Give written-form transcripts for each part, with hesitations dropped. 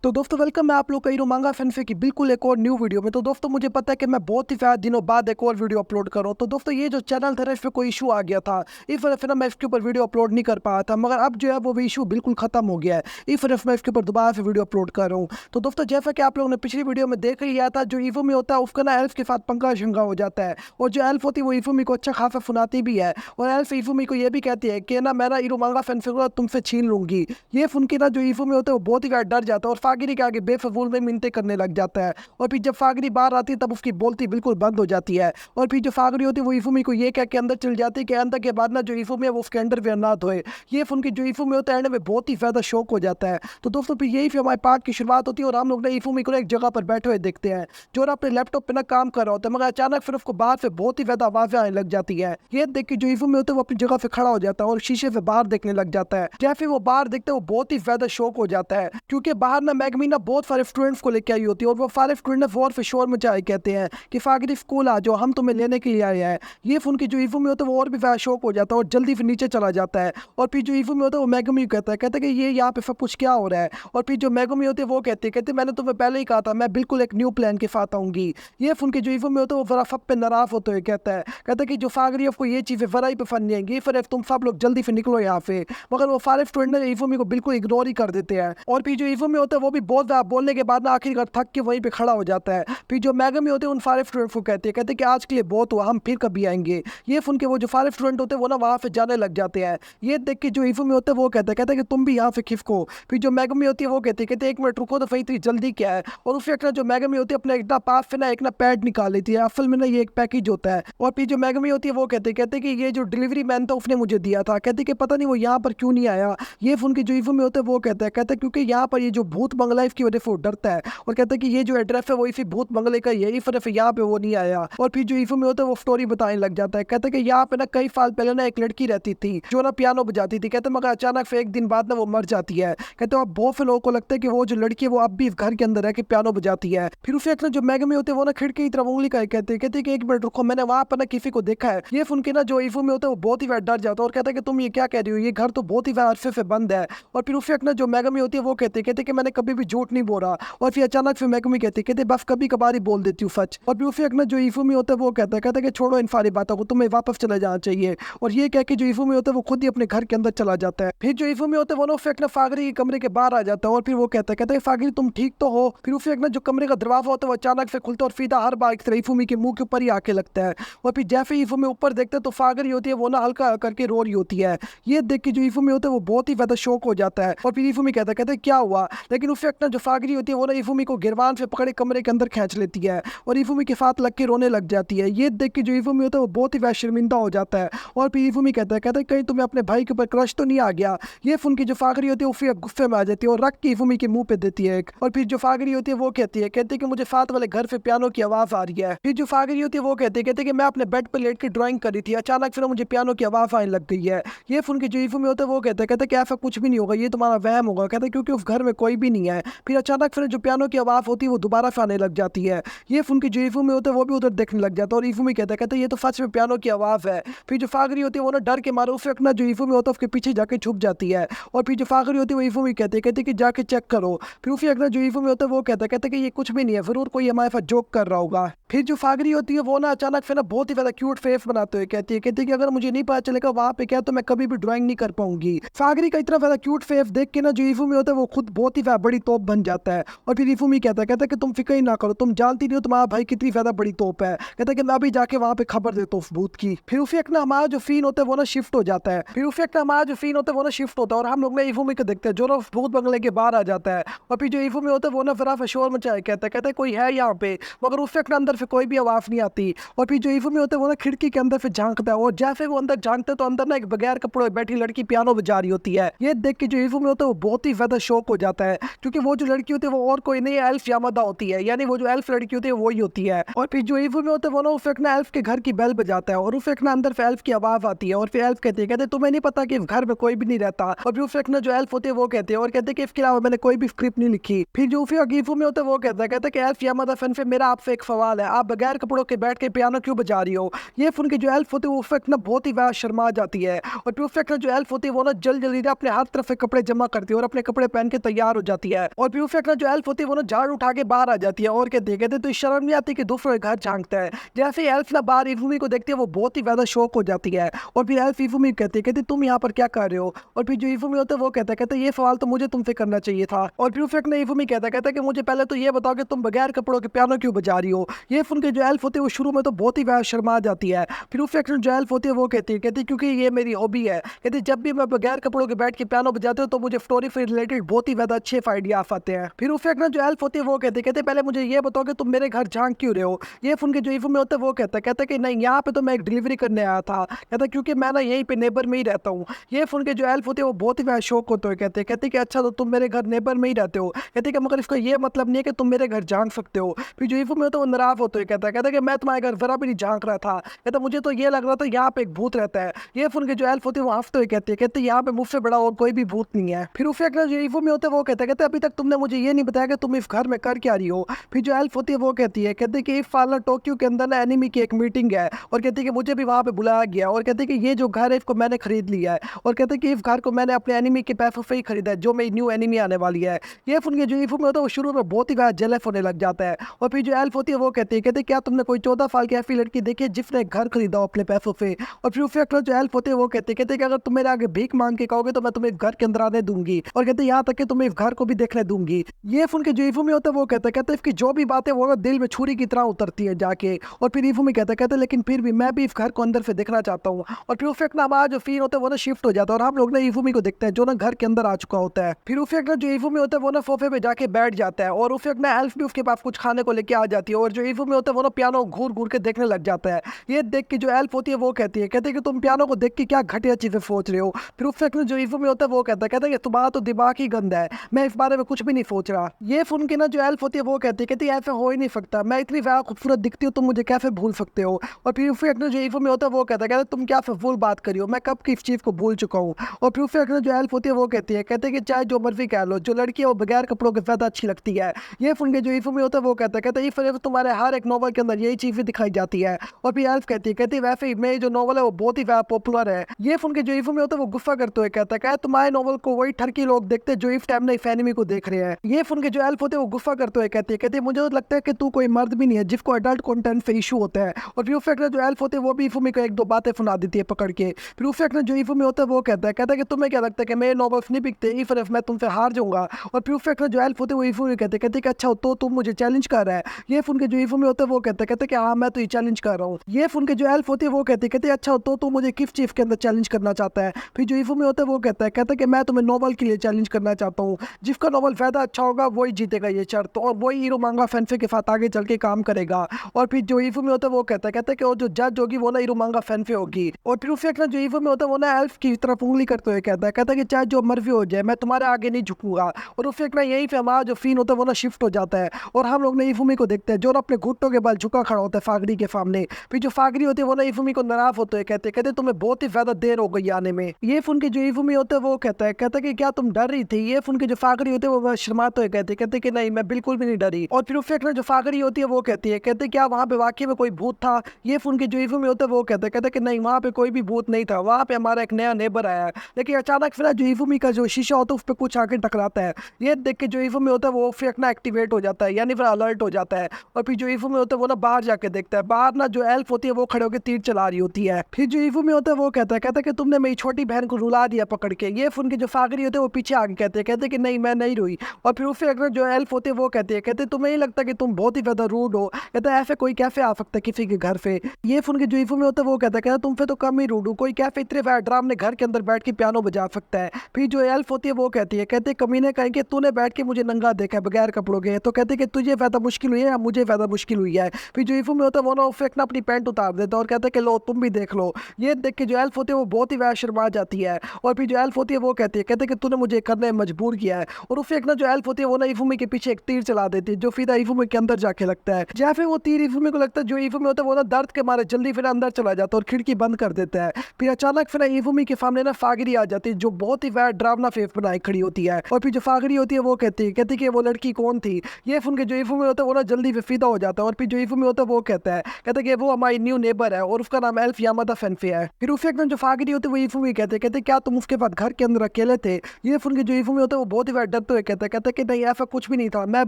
तो दोस्तों वेलकम है आप लोग का हीरो मांगा फैनफे की बिल्कुल एक और न्यू वीडियो में। तो दोस्तों मुझे पता है कि मैं बहुत ही ज़्यादा दिनों बाद एक और वीडियो अपलोड कर रहा हूँ। तो दोस्तों ये जो चैनल था इस पर कोई इशू आ गया था, इस वजह से ना मैं इसके ऊपर वीडियो अपलोड नहीं कर पाया था, मगर अब जो है वो इशू बिल्कुल खत्म हो गया है। इस वजह से मैं इसके ऊपर दोबारा से वीडियो अपलोड कर रहा हूँ। तो दोस्तों जैसा कि आप लोगों ने पिछली वीडियो में देख ही लिया था, जो ईवो में होता है उसका ना एल्फ के साथ पंगा शंगा हो जाता है, और जो एल्फ होती है वो ईवो को अच्छा खासा सुनाती भी है, और एल्फ ईवो को ये भी कहती है कि ना मैं ना हीरो मांगा फैनफे को तुमसे छीन लूंगी। ये सुन के ना जो ईवो में होता है वो बहुत ही ज़्यादा डर जाता है और फागिरी के आगे बेफजूल में मिनते करने लग जाता है। और फिर जब फागरी बाहर आती है तब उसकी बोलती बिल्कुल बंद हो जाती है, और फिर जो फागरी होती है वो इफुमी को ये कह के अंदर चल जाती है कि अंदर के बाद ना जो इफुमी है वो उसके अंडर वेयर ना धोए। ये सुन के जो इफुमी होता है एंड में बहुत ही ज़्यादा शौक हो जाता है। तो दोस्तों फिर यही फिर हमारे पार्ट की शुरुआत होती है और हम लोग ना इफुमी को एक जगह पर बैठे हुए देखते हैं, जो ना अपने लैपटॉप पे ना काम कर रहा होता है, मगर अचानक फिर उसको बाहर से बहुत ही ज़्यादा आवाज़ें आने लग जाती है। ये देख के जो इफुमी होता है वो अपनी जगह से खड़ा हो जाता है और शीशे से बाहर देखने लग जाता है। जैसे वो बाहर देखते हैं वो बहुत ही ज़्यादा शौक हो जाता है, क्योंकि बाहर ना मैगमी ना बहुत सारे स्टूडेंट्स को लेकर आई होती है, और वो सारे स्टूडेंट वॉर पे शोर मचाए कहते हैं कि फागरी स्कूल आ जाओ, हम तुम्हें लेने के लिए आए हैं। ये सुन के जो इफुमी होता है वो और भी ज़्यादा शौक हो जाता है और जल्दी फिर नीचे चला जाता है। और फिर जो इफुमी होता है वो मैगमी कहता है कि ये यहाँ पे सब कुछ क्या हो रहा है। और फिर जो मैगमी होती है वो कहते मैंने तुम्हें पहले ही कहा था, मैं बिल्कुल एक न्यू प्लान के साथ आऊंगी। ये सुन के जो इफुमी होता है वो जरा सब पे नाराज होते हुए कहता है कि जो फागरी को ये चीज़ें जरा ही पसंद नहीं आएंगी, फिर तुम सब लोग जल्दी से निकलो यहाँ से। मगर वो सारे स्टूडेंट इफुमी को बिल्कुल इग्नोर ही कर देते हैं, और फिर जो इफुमी होता है वो भी बहुत ज़्यादा बोलने के बाद ना आखिरकार थक के वहीं पे खड़ा हो जाता है। फिर जो मैगमी होते हैं उन सारे स्टूडेंट को कहते हैं कि आज के लिए बहुत हुआ, हम फिर कभी आएंगे। ये सुन के वो जो सारे स्टूडेंट होते हैं वो ना वहाँ से जाने लग जाते हैं। ये देख के जो इफुमी होते हैं वो कहते हैं कि तुम भी यहाँ से खिसको। फिर जो मैगमी होती है वो कहते एक मिनट रुको तो सही, इतनी जल्दी क्या है। और उस वक्त जो मैगमी होती है अपने एक पास से ना एक पैड निकाल लेती है, असल में ना ये एक पैकेज होता है। और फिर जो मैगमी होती है वो कहते कि ये जो डिलीवरी मैन था उसने मुझे दिया था, कहते कि पता नहीं वो यहाँ पर क्यों नहीं आया। ये सुन के जो इफुमी होते हैं वो कहते क्योंकि यहाँ पर ये जो भूत बंगला है इसकी वजह से वो डरता है, और कहता है कि ये जो एड्रेस है वो इसी भूत बंगले का यही फर्क यहाँ पे वो नहीं आया। और फिर जो इफुमी होता है वो स्टोरी बताने लग जाता है, कहता है कि यहाँ पे ना कई साल पहले ना एक लड़की रहती थी जो ना पियानो बजाती थी, कहते मगर अचानक से एक दिन बाद ना वो मर जाती है। कहते अब बहुत से लोगों को लगता है कि वो जो लड़की है वो अब भी इस घर के अंदर है कि पियानो बजाती है। फिर उसे जो मैगमी होते हैं वो ना खिड़की की तरफ उंगली का कहते हैं कि एक मिनट रुको, मैंने वहां पर ना किसी को देखा है। ये सुन के ना जो इफुमी होता है वो बहुत ही डर जाता है और कहता है कि तुम ये क्या कह रही हो, ये घर तो बहुत ही अरसे से बंद है। और फिर उस ना जो मैगमी होती है वो कहते कि मैंने कभी भी झूठ नहीं बोला। और फिर अचानक फिर मैगमी कहते बस कभी कभार ही बोल देती हूँ सच। और फिर उस ना जो इफुमी होता है वो कहता है कि छोड़ो इन सारी बातों को, तुम्हें वापस चले जाना चाहिए। और ये कह के जो इफुमी होता है वो खुद ही अपने घर के अंदर चला जाता है। फिर जो इफुमी होता है वो ना फागरी के कमरे के बाहर आ जाता है, और फिर वो कहता है फागरी तुम ठीक तो हो। फिर उस जो कमरे का दरवाजा होता है वो अचानक से खुलता है और सीधा हर बार इफुमी के मुंह के ऊपर ही आके लगता है। और फिर जैसे ही इफुमी ऊपर देखते हैं तो फागरी होती है वो ना हल्का करके रो रही होती है। ये देख के जो इफुमी होता है वो बहुत ही ज्यादा शौक हो जाता है, और फिर इफुमी कहता है क्या हुआ। लेकिन उस वक्त ना जो फागरी होती है वो ना इफुमी को गिरबान से पकड़े कमरे के अंदर खींच लेती है और इफुमी के साथ लग के रोने लग जाती है। ये देख के जो इफुमी होता है वो बहुत ही शर्मिंदा हो जाता है, और फिर इफुमी कहता है कहीं तुम्हें अपने भाई के ऊपर क्रश तो नहीं आ गया। ये सुन के जो फागरी होती है वो फिर गुस्से में आ जाती है और रख के इफुमी के मुंह पे देती है। और फिर जो फागरी होती है वो कहती है कि मुझे साथ वाले घर से पियानो की आवाज आ रही है। फिर जो फागरी होती है वो कहती है कि मैं अपने बेड पर लेट के ड्राइंग कर रही थी, अचानक फिर मुझे पियानो की आवाज आने लग गई है। ये सुन के जो इफुमी होता है वो कहता है कि ऐसा कुछ भी नहीं होगा, ये तुम्हारा वहम होगा। कहता है क्योंकि उस घर में कोई भी नहीं है। फिर अचानक फिर जो पियानो की आवाज होती है वो दोबारा से आने लग जाती है। ये सुन के जो इफुमी होता है वो भी उधर देखने लग जाता है, और इफुमी कहता है ये तो सच में पियानो की आवाज है। फिर जो फागरी होती है वो ना डर के मारे उस वक्त ना जो इफुमी होता है उसके पीछे जाके छुप जाती है। और फिर जो फागरी होती है वो इफुमी कहती है कि जाके चेक करो। फिर उस वक्त ना जो इफुमी होता है वो कहता है कि ये कुछ भी नहीं है, जरूर कोई हमारे साथ जोक कर रहा होगा। फिर जो फागरी होती है वो ना अचानक फिर ना बहुत ही ज्यादा क्यूट फेस बनाते हुए कहती है कि अगर मुझे नहीं पता चलेगा वहां पे क्या तो मैं कभी भी ड्राइंग नहीं कर पाऊंगी। फागरी का इतना ज्यादा क्यूट फेस देख के ना जो इफुमी होता है वो खुद बहुत ही ज्यादा बड़ी तोप बन जाता है। और फिर इफुमी कहता है कि तुम फिक्र ही ना करो, तुम जानती नहीं हो तुम्हारा भाई कितनी ज्यादा बड़ी तोप है। कहता है कि मैं अभी जाके वहां पे खबर देता हूँ उस भूत की। फिर उस एक ना हमारा जो सीन होता है वो ना शिफ्ट हो जाता है। फिर उस एक ना हमारा जो सीन होता है वो ना शिफ्ट होता है और हम लोग ना इफुमी को देखते हैं जो ना भूत बंगले के बाहर आ जाता है। और फिर जो इफुमी होता है वो ना फिर शोर मचाए कहता है कोई है यहाँ पे, मगर उस वक्त अंदर से कोई भी आवाज नहीं आती। और फिर जो इफुमी होता है वो ना खिड़की के अंदर से झांकता है, और जैसे वो अंदर झांकते तो अंदर ना एक बगैर कपड़ों बैठी लड़की पियानो बजा रही होती है। ये देख के जो इफुमी होता है वो बहुत ही ज्यादा शौक हो जाता है, क्योंकि वो जो लड़की होती है वो और कोई नहीं एल्फ यामादा होती है, यानी वो जो एल्फ लड़की होती है वही होती है। और फिर जो इफुमी होता है वो ना उस वक्त ना एल्फ के घर की बेल बजाता है, और उस वक्त ना अंदर से एल्फ की आवाज आती है। और फिर एल्फ कहते तुम्हें नहीं पता कि इस घर में कोई भी नहीं रहता। और फिर उस वक्त ना जो एल्फ होते हैं वो कहते हैं कि इसके अलावा मैंने कोई भी स्क्रिप्ट नहीं लिखी। फिर जो इफुमी होता है वो कहता है कि एल्फ यामादा फैन मेरा आपसे एक सवाल है, आप बगैर कपड़ों के बैठ के पियानो क्यों बजा रही हो। ये सुन के जो एल्फ होती है वो उस वक्त ना बहुत ही ज्यादा शर्मा जाती है, और फिर उस वक्त जो एल्फ होती है वो ना जल्दी अपने हर तरफ से कपड़े जमा करती है और अपने कपड़े पहन के तैयार हो जाती है और फिर उसे जो एल्फ होती है वो ना झाड़ उठा के बाहर आ जाती है और कहते तो शर्म नहीं आती कि दूसरों के घर झांकता है। जैसे ही एल्फ ना बाहर इफुमी को देखती है वो बहुत ही ज्यादा शौक हो जाती है और फिर एल्फ इफुमी कहती तुम यहाँ पर क्या कर रहे हो। और फिर जो इफुमी होता है वो कहता ये सवाल तो मुझे तुमसे करना चाहिए था। और फिर उसे ने इफुमी कहता कि मुझे पहले तो ये बताओ कि तुम बगैर कपड़ों के पियानो क्यों बजा रही हो। ये सुन के जो एल्फ होती है वो शुरू में तो बहुत ही ज्यादा शर्मा जाती है। फिर उसे जो एल्फ होती है वो कहती क्योंकि ये मेरी हॉबी है। कहती जब भी मैं बगैर कपड़ों के बैठ के पियानो बजाते हो तो मुझे स्टोरी से रिलेटेड बहुत ही ज्यादा अच्छे आइडिया आते हैं। फिर उसे जो एल्फ होती है वो कहते पहले मुझे ये बताओ कि तुम मेरे घर झांक क्यों रहे हो। ये सुन के जो इफुमी होता है वो कहता कि नहीं यहाँ पे तो मैं एक डिलीवरी करने आया था। कहता क्योंकि मैं ना यहीं पे नेबर में ही रहता हूँ। ये सुन के जो एल्फ होते है वो बहुत ही ज्यादा शौक होते हैं। कहते कि अच्छा तो तुम मेरे घर नेबर में ही रहते हो। कहते कि मगर इसका ये मतलब नहीं है कि तुम मेरे घर झांक सकते हो। फिर जो इफुमी होता है वो नाराज होते हुए कहता कि मैं तुम्हारे घर जरा भी नहीं झांक रहा था। कहता मुझे तो ये लग रहा था यहाँ पे एक भूत रहता है। ये सुन के जो एल्फ होते है वो हंसते हुए कहते यहाँ पे मुझसे बड़ा और कोई भी भूत नहीं है। फिर उसे जो इफुमी होता है वो कहते अभी तक तुमने मुझे ये नहीं बताया कि तुम इस घर में कर क्या रही हो। फिर जो एल्फ होती है वो कहती कि इस साल ना टोक्यो के अंदर ना एनिमी की एक मीटिंग है और कहती कि मुझे भी वहाँ पे बुलाया गया और कहते कि ये जो घर है इसको मैंने खरीद लिया है और कहते कि इस घर को मैंने अपने एनिमी के पैसों से ही खरीदा है जो मेरी न्यू एनिमी आने वाली है। ये सुन के जो इफुमी होता है वो शुरू में बहुत ही ज्यादा जेलस होने लग जाता है। और फिर जो एल्फ होती है वो कहते क्या तुमने कोई 14 साल की ऐसी लड़की देखी है जिसने एक घर खरीदा हो अपने पैसों से। और फिर उसे जो एल्फ होते हैं वो कहते कि अगर तुम मेरे आगे भीख मांग के कहोगे तो मैं तुम्हें घर के अंदर आने दूंगी और कहते यहाँ तक कि तुम्हें इस घर को भी देखने दूंगी। ये सुन के जो इफुमी होता है वो कहते इसकी जो भी बातें वो दिल में छुरी की तरह उतरती है जाके। और फिर इफुमी कहते लेकिन फिर भी मैं भी इस घर को अंदर से देखना चाहता हूँ। और फिर उसे ना जो फीन होता है वो ना शिफ्ट हो जाता है और हम लोग ना इफुमी को देखते हैं जो ना घर के अंदर आ चुका होता है। फिर उसे जो इफुमी होता है वो ना सोफे पे जाके बैठ जाता है और उसे एल्फ भी उसके पास कुछ खाने को लेके आ जाती है और जो इफुमी होता है वो ना पियानो घूर घूर के देखने लग जाता है। ये देख के जो एल्फ होती है वो कहती कि तुम पियानो को देख के क्या घटिया चीजें सोच रहे हो। फिर उसे जो इफुमी होता है वो कहता है कि तुम्हारा तो दिमाग ही गंदा है, मैं इस बारे में कुछ भी नहीं सोच रहा। ये सुन के ना जो एल्फ होती है वो कहती ऐसा हो ही नहीं सकता, मैं इतनी ज्यादा खूबसूरत दिखती हूँ तुम मुझे कैसे भूल सकते हो। और फिर उसे जो इफुमी होता है वो कहता तुम क्या फजूल बात करी हो, मैं कब की इस चीज को भूल चुका हूँ। और फिर उसे जो एल्फ होती है वो कहती है कि चाहे जो मर्जी कह लो, जो लड़की है वो बगैर कपड़ों के ज्यादा अच्छी लगती है। ये सुन के जो इफुमी होता है वो कहता है ये तुम्हारे हर एक नॉवल के अंदर यही चीजें दिखाई जाती है। और फिर एल्फ कहती वैसे ही मेरी जो नॉवल है वो बहुत ही ज्यादा पॉपुलर है। ये सुन के जो इफुमी होता है वो गुस्सा करते हुए कहता है तुम्हारे नॉवल को वही ठरकी लोग देखते हैं जो इस टाइम इस एनिमी को देख रहे हैं। ये सुन के जो एल्फ होते हैं वो गुस्सा करते हुए कहती मुझे तो लगता है कि तू कोई मर्द भी नहीं है जिसको अडल्ट कंटेंट से इशू होता है। और फिर उसे जो एल्फ होते हैं वो भी इफुमी को एक दो बातें सुना देती है पकड़ के। फिर उसे जो इफुमी होता है वो कहता है कि तुम्हें क्या लगता है कि मेरे नॉवेल्स नहीं बिकते, इफ मैं तुमसे हार जाऊंगा। और फिर उसे जो एल्फ होते हैं वो इफुमी कहते कि अच्छा तो तुम मुझे चैलेंज कर रहा है। ये सुन के जो इफुमी होता है वो कहते कि हाँ मैं तो ये चैलेंज कर रहा हूँ। ये सुन के जो एल्फ होती है वो कहते अच्छा तो तू मुझे किस चीज के अंदर चैलेंज करना चाहता है। फिर जो इफुमी होता है वो कहता है कि मैं तुम्हें नॉवल के लिए चैलेंज करना चाहता हूँ, जिसका नॉवल ज्यादा अच्छा होगा वही जीतेगा ये शर्त और वही हीरो मांगा फैंफे के साथ आगे चल के काम करेगा। और फिर जो इफुमी होता है वो कहता है कि वो जो जज होगी वो ना हीरो मांगा फैंफे होगी। और फिर उसे जो इफुमी होता है वो ना एल्फ की तरफ उंगली करते हुए कहता है कि चाहे जो मर्जी हो जाए मैं तुम्हारे आगे नहीं झुकूंगा। और उसे यही पे हमारा जो फीन होता है वो ना शिफ्ट हो जाता है और हम लोग ना इफुमी को देखते हैं जो अपने घुट्टों के बल झुका खड़ा होता है फागड़ी के सामने। फिर जो फागड़ी होती है वो ना इफुमी को नाराज होते हुए कहते तुम्हें बहुत ही ज्यादा देर हो गई आने में। ये सुन के जो इफुमी होता है वो कहता है कि क्या तुम डर रही थी। ये सुन के जो फागड़ी होती है वो शर्माते हुए कहते कि नहीं मैं बिल्कुल भी नहीं डरी। और फिर उसे जो फागड़ी होती है वो कहती है क्या वहाँ पे वाकई में कोई भूत था। ये सुन के जो इफुमी होता है वो कहते कि नहीं वहाँ पे कोई भी भूत नहीं था, वहाँ पे हमारा एक नया नेबर आया। लेकिन अचानक फिर जो इफुमी का जो शीशा होता है उस पर कुछ आके टकराता है। ये देख के जो इफुमी होता है वो फेंकना एक्टिवेट हो जाता है यानी फिर अलर्ट हो जाता है। और फिर जो इफुमी होता है वो ना बाहर जाके देखता है, बाहर ना जो एल्फ होती है वो खड़े होकर तीर चला रही होती है। फिर जो इफुमी होता है वो कहता है कि तुमने मेरी छोटी बहन को रुला दिया पकड़ के। ये सुन के जो फागड़ी होते हैं वो पीछे आगे कहते कि नहीं मैं नहीं रोई। और फिर उससे अगर जो एल्फ होते हैं वो कहते तुम्हें नहीं लगता कि तुम बहुत ही ज्यादा रूड हो। कहता है ऐसे कोई कैफे आ सकता है किसी के घर पे। ये सुन के जो इफुमी होता है वो कहता तुम पे तो कम ही रूड हो, कोई कैफे इतने ड्राम घर के अंदर बैठ के पियानो बजा सकता है। फिर जो एल्फ होती है वो कहते कमीने कहेंगे तूने बैठ के मुझे नंगा देखा है बगैर कपड़ों के, तो कहते कि तुझे ज्यादा मुश्किल हुई है या मुझे ज्यादा मुश्किल हुई है। फिर जो इफुमी होता है वो ना फेंकना अपनी पैंट उतार देता है और कहते कि लो तुम भी देख लो। ये देख के जो एल्फ होती है वो बहुत ही वह शर्मा जाती है। और फिर जो एल्फ होती है वो कहते कि तूने मुझे करने में मजबूर किया है। और उस फेंकना जो एल्फ होती है वो ना इफुमी के पीछे एक तीर चला देती है जो सीधा इफुमी के अंदर जाके लगता है। जहाँ फिर वो तीर इफुमी को लगता है जो इफुमी होता है वो ना दर्द के मारे जल्दी फिर अंदर चला जाता है और खिड़की बंद कर देता है। फिर अचानक फिर इफुमी के सामने ना फागरी आ जाती है जो बहुत ही वह डरावना फेस बनाई खड़ी होती है। और फिर जो फागरी होती है वो कहती है कि वो लड़की कौन थी। ये सुन के जो इफुमी होता है वो ना जल्दी फिदा हो जाता है। और फिर जो इफुमी होता है वो कहता है कि वो हमारी न्यू नेबर है और उसका नाम एल्फ यामादा फैंफे है। फिर उस एकदम जो फागरी होती है वो इफुमी कहते क्या तुम उसके बाद घर के अंदर अकेले थे। ये सुन के जो इफुमी होता है वो बहुत ही डरते हुए कहता है कि नहीं ऐसा कुछ भी नहीं था, मैं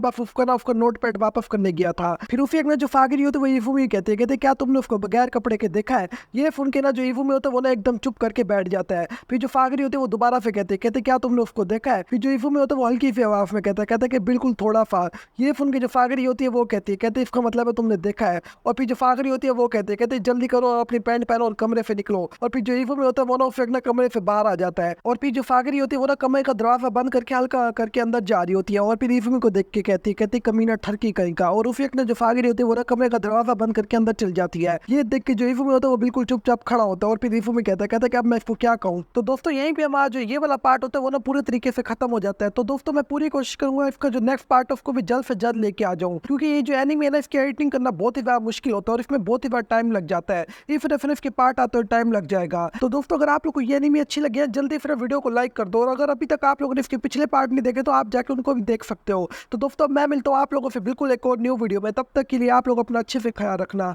बस उसका नोटपैड वापस करने गया था। फिर उसी एक ना जो फागिरी होती है वो इफुमी कहते क्या तुमने उसको बगैर कपड़े के देखा है? ये सुन के ना जो इफुमी होता है वो ना एकदम चुप करके बैठ जाता है। फिर जो फागिरी होती है वो दोबारा से कहते क्या तुमने उसको देखा है? फिर जो इफुमी होता है वो हल्की सी आवाज में कहता है कि बिल्कुल थोड़ा सा। ये सुन के जो फागिरी होती है वो कहती है इसका मतलब है तुमने देखा है। और फिर जो फागिरी होती है वो कहते जल्दी करो और अपनी पैंट पहनो और कमरे से निकलो। और फिर जो इफुमी होता है वो ना उस वक्त ना कमरे से बाहर आ जाता है। और फिर जो फागिरी होती है वो ना कमरे का दरवाजा बंद करके हल्का करके अंदर जा रही होती है। और फिर इफुमी को देख के कहती कमीना ठरकी कहीं का। और उस वक्त ना जो फागिरी होती है वो ना कमरे का दरवाजा बंद करके अंदर चल जाती है। ये देख के जो इफुमी होता है वो बिल्कुल चुपचाप खड़ा होता है। और फिर इफुमी कहता है कि अब मैं इसको क्या कहूँ। तो दोस्तों यहीं पे हमारा जो ये वाला पार्ट होता है वो ना पूरे तरीके से खत्म हो जाता है। तो दोस्तों मैं पूरी कोशिश करूंगा इसका जो नेक्स्ट पार्ट है उसको भी जल्द से जल्द लेके आ जाऊं, क्योंकि ये जो एनिमे है ना इसकी एडिटिंग करना बहुत ही ज्यादा मुश्किल होता है और इसमें बहुत ही ज्यादा टाइम लग जाता है। इफ रेफरेंस के पार्ट आते हुए टाइम लग जाएगा। तो दोस्तों अगर आप लोग को ये एनिमे अच्छी लगी है जल्दी फिर वीडियो को लाइक कर दो। और अगर अभी तक आप लोगों ने इसके पिछले पार्ट नहीं देखे तो आप जाके उनको भी देख सकते हो। तो दोस्तों मैं मिलता हूँ आप लोगों से बिल्कुल एक और न्यू वीडियो में, तब तक के लिए आप लोग अपना अच्छे से ख्याल रखना।